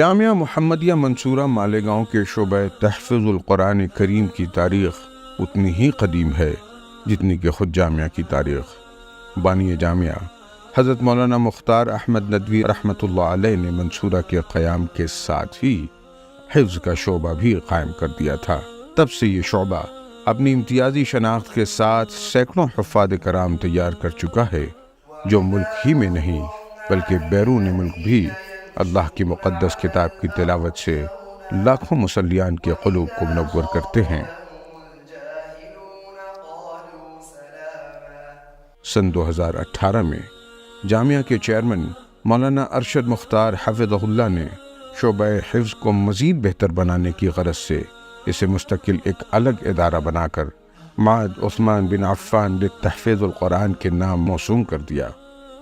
جامعہ محمدیہ منصورہ مالیگاؤں کے شعبہ تحفظ القرآن کریم کی تاریخ اتنی ہی قدیم ہے جتنی کہ خود جامعہ کی تاریخ۔ بانی جامعہ حضرت مولانا مختار احمد ندوی رحمۃ اللہ علیہ نے منصورہ کے قیام کے ساتھ ہی حفظ کا شعبہ بھی قائم کر دیا تھا۔ تب سے یہ شعبہ اپنی امتیازی شناخت کے ساتھ سینکڑوں حفاظ کرام تیار کر چکا ہے، جو ملک ہی میں نہیں بلکہ بیرون ملک بھی اللہ کی مقدس کتاب کی تلاوت سے لاکھوں مصلیان کے قلوب کو منور کرتے ہیں۔ سن 2018 میں جامعہ کے چیئرمین مولانا ارشد مختار حفظہ اللہ نے شعبہ حفظ کو مزید بہتر بنانے کی غرض سے اسے مستقل ایک الگ ادارہ بنا کر معہد عثمان بن عفان للتحفیظ القرآن کے نام موسوم کر دیا۔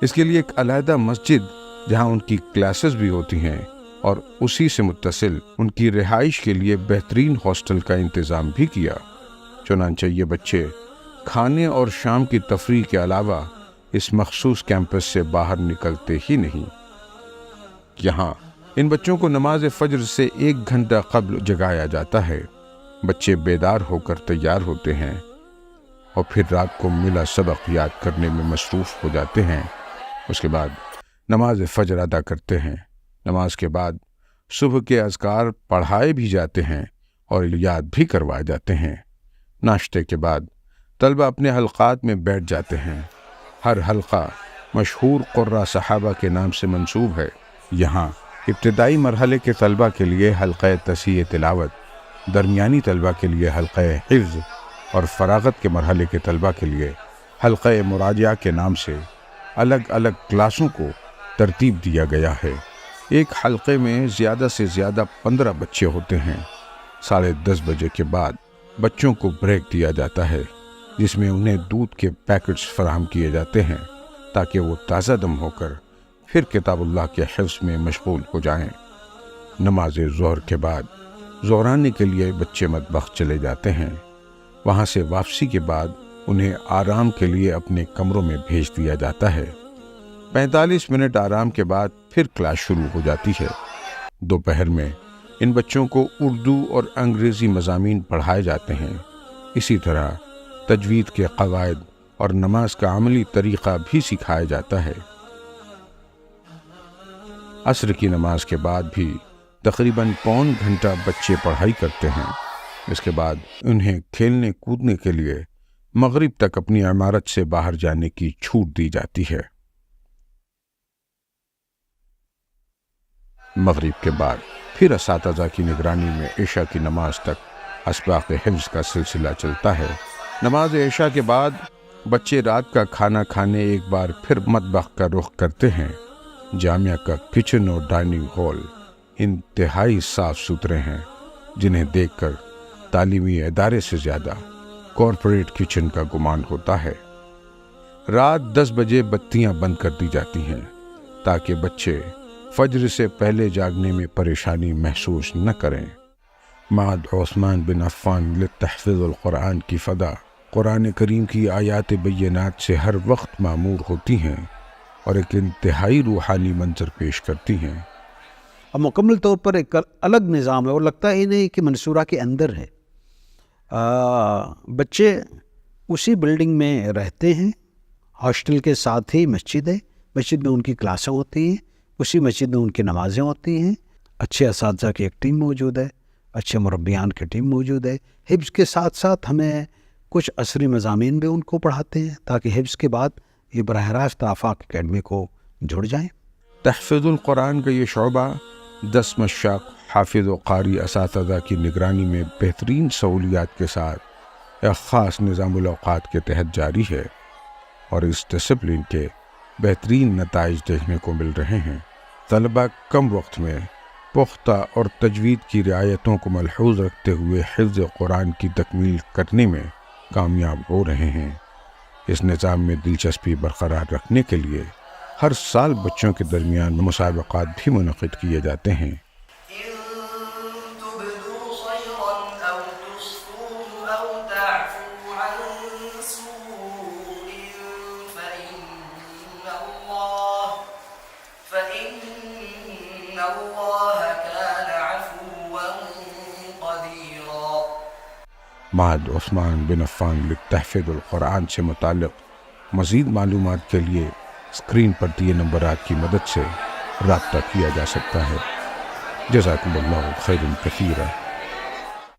اس کے لیے ایک علیحدہ مسجد جہاں ان کی کلاسز بھی ہوتی ہیں اور اسی سے متصل ان کی رہائش کے لیے بہترین ہاسٹل کا انتظام بھی کیا۔ چنانچہ یہ بچے کھانے اور شام کی تفریح کے علاوہ اس مخصوص کیمپس سے باہر نکلتے ہی نہیں۔ یہاں ان بچوں کو نماز فجر سے 1 گھنٹہ قبل جگایا جاتا ہے۔ بچے بیدار ہو کر تیار ہوتے ہیں اور پھر رات کو ملا سبق یاد کرنے میں مصروف ہو جاتے ہیں۔ اس کے بعد نماز فجر ادا کرتے ہیں۔ نماز کے بعد صبح کے اذکار پڑھائے بھی جاتے ہیں اور یاد بھی کروائے جاتے ہیں۔ ناشتے کے بعد طلبہ اپنے حلقات میں بیٹھ جاتے ہیں۔ ہر حلقہ مشہور قراء صحابہ کے نام سے منسوب ہے۔ یہاں ابتدائی مرحلے کے طلبہ کے لیے حلقہ تصحیح تلاوت، درمیانی طلبہ کے لیے حلقہ حفظ اور فراغت کے مرحلے کے طلبہ کے لیے حلقہ مراجعہ کے نام سے الگ الگ کلاسوں کو ترتیب دیا گیا ہے۔ ایک حلقے میں زیادہ سے زیادہ 15 بچے ہوتے ہیں۔ 10:30 بجے کے بعد بچوں کو بریک دیا جاتا ہے، جس میں انہیں دودھ کے پیکٹس فراہم کیے جاتے ہیں تاکہ وہ تازہ دم ہو کر پھر کتاب اللہ کے حفظ میں مشغول ہو جائیں۔ نماز ظہر کے بعد ظہرانے کے لیے بچے مطبخ چلے جاتے ہیں۔ وہاں سے واپسی کے بعد انہیں آرام کے لیے اپنے کمروں میں بھیج دیا جاتا ہے۔ 45 منٹ آرام کے بعد پھر کلاس شروع ہو جاتی ہے۔ دوپہر میں ان بچوں کو اردو اور انگریزی مضامین پڑھائے جاتے ہیں۔ اسی طرح تجوید کے قواعد اور نماز کا عملی طریقہ بھی سکھایا جاتا ہے۔ عصر کی نماز کے بعد بھی تقریباً پون گھنٹہ بچے پڑھائی کرتے ہیں۔ اس کے بعد انہیں کھیلنے کودنے کے لیے مغرب تک اپنی عمارت سے باہر جانے کی چھوٹ دی جاتی ہے۔ مغرب کے بعد پھر اساتذہ کی نگرانی میں عشاء کی نماز تک اسباق حفظ کا سلسلہ چلتا ہے۔ نماز عشاء کے بعد بچے رات کا کھانا کھانے ایک بار پھر مطبخ کا رخ کرتے ہیں۔ جامعہ کا کچن اور ڈائننگ ہال انتہائی صاف ستھرے ہیں، جنہیں دیکھ کر تعلیمی ادارے سے زیادہ کارپوریٹ کچن کا گمان ہوتا ہے۔ رات 10 بجے بتیاں بند کر دی جاتی ہیں تاکہ بچے فجر سے پہلے جاگنے میں پریشانی محسوس نہ کریں۔ معہد عثمان بن عفان للتحفیظ القرآن کی فضا قرآن کریم کی آیات بینات سے ہر وقت معمور ہوتی ہیں اور ایک انتہائی روحانی منظر پیش کرتی ہیں۔ اب مکمل طور پر ایک الگ نظام ہے اور لگتا ہی نہیں کہ منصورہ کے اندر ہے۔ بچے اسی بلڈنگ میں رہتے ہیں، ہاسٹل کے ساتھ ہی مسجد ہے، مسجد میں ان کی کلاسیں ہوتی ہیں، اسی مسجد میں ان کی نمازیں ہوتی ہیں۔ اچھے اساتذہ کی ایک ٹیم موجود ہے، اچھے مربیان کی ٹیم موجود ہے۔ حفظ کے ساتھ ساتھ ہمیں کچھ عصری مضامین بھی ان کو پڑھاتے ہیں تاکہ حفظ کے بعد یہ براہ راست آفاق اکیڈمی کو جڑ جائیں۔ تحفظ القرآن کا یہ شعبہ 10 مشاق حافظ و قاری اساتذہ کی نگرانی میں بہترین سہولیات کے ساتھ ایک خاص نظام الاوقات کے تحت جاری ہے اور اس ڈسپلن کے بہترین نتائج دیکھنے کو مل رہے ہیں۔ طلبہ کم وقت میں پختہ اور تجوید کی رعایتوں کو ملحوظ رکھتے ہوئے حفظ قرآن کی تکمیل کرنے میں کامیاب ہو رہے ہیں۔ اس نظام میں دلچسپی برقرار رکھنے کے لیے ہر سال بچوں کے درمیان مسابقات بھی منعقد کیے جاتے ہیں۔ فإن الله كان معہد عثمان بن عفان للتحفظ القرآن سے متعلق مزید معلومات کے لیے اسکرین پر دیے نمبرات کی مدد سے رابطہ کیا جا سکتا ہے۔ جزاکم اللہ خیرا کثیرا۔